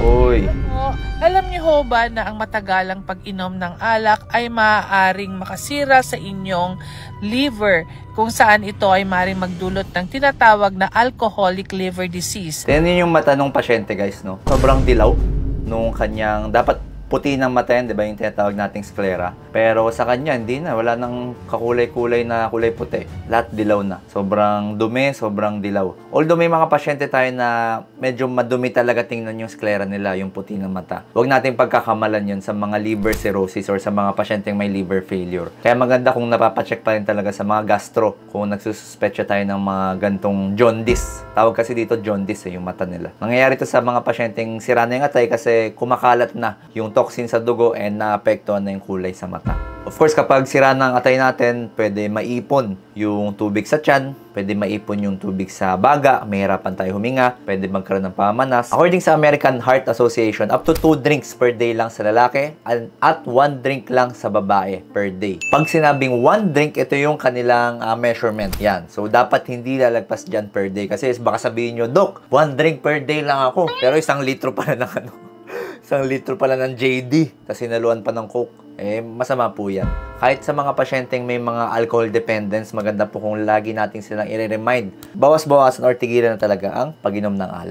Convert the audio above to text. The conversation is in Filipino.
Uy. Alam niyo ho ba na ang matagalang pag-inom ng alak ay maaaring makasira sa inyong liver, kung saan ito ay maaaring magdulot ng tinatawag na alcoholic liver disease. Tingnan yung mata ng pasyente guys, no? Sobrang dilaw nung kanyang, dapat puti ng mata yan, di ba, yung tinatawag nating sclera. Pero sa kanya, hindi na. Wala nang kakulay-kulay na kulay puti. Lahat dilaw na. Sobrang dumi, sobrang dilaw. Although may mga pasyente tayo na medyo madumi talaga tingnan yung sclera nila, yung puti ng mata. Huwag natin pagkakamalan yun sa mga liver cirrhosis or sa mga pasyenteng may liver failure. Kaya maganda kung napapacheck pa rin talaga sa mga gastro kung nagsususpetsa tayo ng mga gantong jaundice. Tawag kasi dito jaundice yung mata nila. Nangyayari to sa mga pasyenteng sira na yung atay kasi kumakalat na yung toxin sa dugo and naapektuhan na yung kulay sa mata. Of course, kapag sira ng atay natin, pwede maipon yung tubig sa tiyan, pwede maipon yung tubig sa baga, mahirapan tayo huminga, pwede magkaroon ng pamanas. According sa American Heart Association, up to 2 drinks per day lang sa lalaki at 1 drink lang sa babae per day. Pag sinabing 1 drink, ito yung kanilang measurement. Yan. So, dapat hindi lalagpas dyan per day. Kasi baka sabihin nyo, Dok, 1 drink per day lang ako. Pero 1 litro pala ng 1 litro pala ng JD, tapos sinaluan pa ng Coke. Masama po yan. Kahit sa mga pasyenteng may mga alcohol dependence, maganda po kung lagi natin silang i-remind. Bawas-bawasan or tigilan na talaga ang pag-inom ng alak.